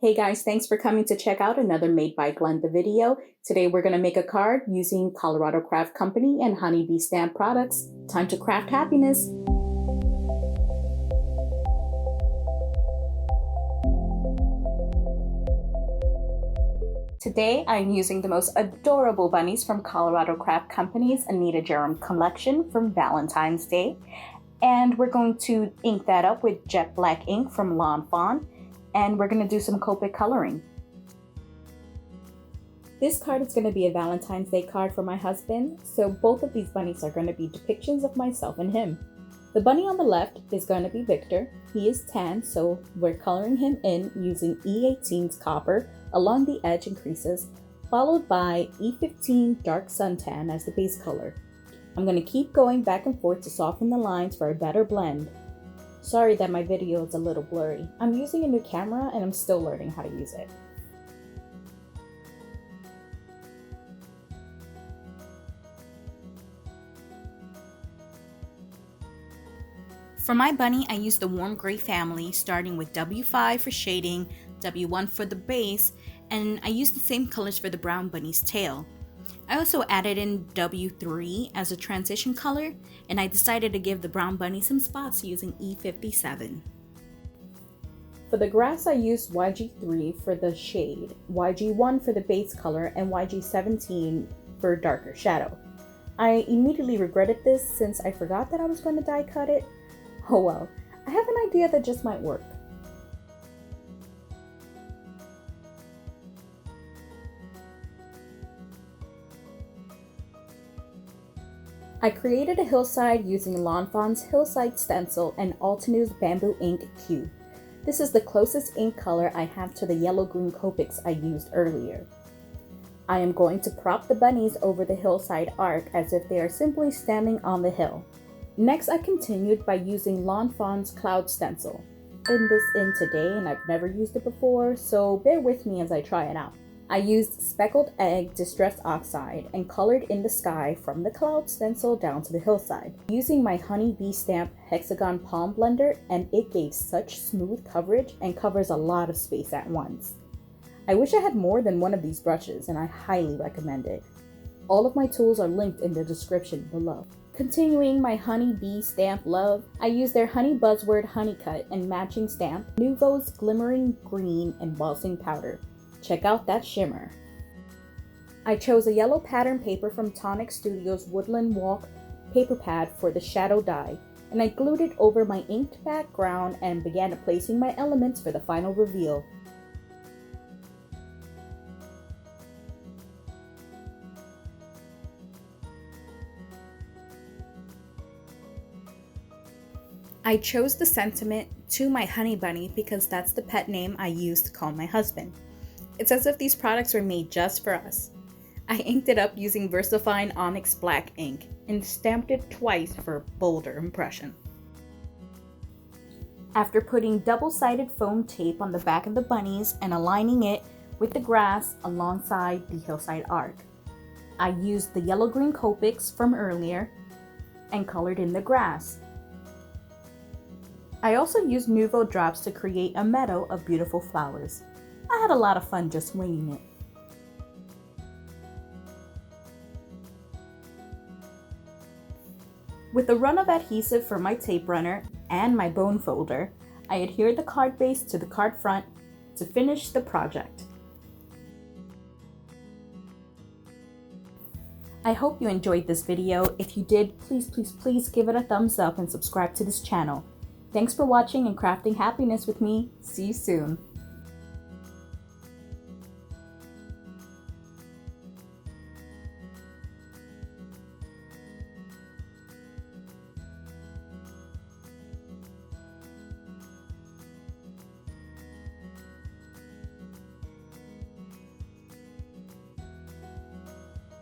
Hey guys, thanks for coming to check out another Made by Glenda video. Today we're going to make a card using Colorado Craft Company and Honeybee Stamp products. Time to craft happiness. Today I'm using the most adorable bunnies from Colorado Craft Company's Anita Jerem collection from Valentine's Day. And we're going to ink that up with jet black ink from Lawn Fawn. And we're going to do some Copic coloring. This card is going to be a Valentine's Day card for my husband, so both of these bunnies are going to be depictions of myself and him. The bunny on the left is going to be Victor. He is tan, so we're coloring him in using E18's copper along the edge and creases, followed by E15 dark suntan as the base color. I'm going to keep going back and forth to soften the lines for a better blend. Sorry that my video is a little blurry. I'm using a new camera and I'm still learning how to use it. For my bunny, I used the warm gray family, starting with W5 for shading, W1 for the base, and I used the same colors for the brown bunny's tail. I also added in W3 as a transition color, and I decided to give the brown bunny some spots using E57. For the grass, I used YG3 for the shade, YG1 for the base color, and YG17 for darker shadow. I immediately regretted this since I forgot that I was going to die cut it. Oh well, I have an idea that just might work. I created a hillside using Lawn Fawn's Hillside Stencil and Altenews Bamboo Ink Cube. This is the closest ink color I have to the yellow-green Copics I used earlier. I am going to prop the bunnies over the hillside arc as if they are simply standing on the hill. Next, I continued by using Lawn Fawn's Cloud Stencil. I put this in today and I've never used it before, so bear with me as I try it out. I used Speckled Egg Distress Oxide and colored in the sky from the cloud stencil down to the hillside, using my Honeybee Stamp Hexagon Palm Blender, and it gave such smooth coverage and covers a lot of space at once. I wish I had more than one of these brushes and I highly recommend it. All of my tools are linked in the description below. Continuing my Honeybee Stamp love, I used their Honey Buzzword Honeycut and matching stamp, Nuvo's Glimmering Green Embossing Powder. Check out that shimmer. I chose a yellow pattern paper from Tonic Studios Woodland Walk paper pad for the shadow die, and I glued it over my inked background and began placing my elements for the final reveal. I chose the sentiment "To my honey bunny" because that's the pet name I used to call my husband. It's as if these products were made just for us. I inked it up using VersaFine Onyx Black ink and stamped it twice for a bolder impression. After putting double-sided foam tape on the back of the bunnies and aligning it with the grass alongside the hillside arc, I used the yellow-green Copics from earlier and colored in the grass. I also used Nuvo drops to create a meadow of beautiful flowers. I had a lot of fun just winging it. With a run of adhesive for my tape runner and my bone folder, I adhered the card base to the card front to finish the project. I hope you enjoyed this video. If you did, please give it a thumbs up and subscribe to this channel. Thanks for watching and crafting happiness with me. See you soon.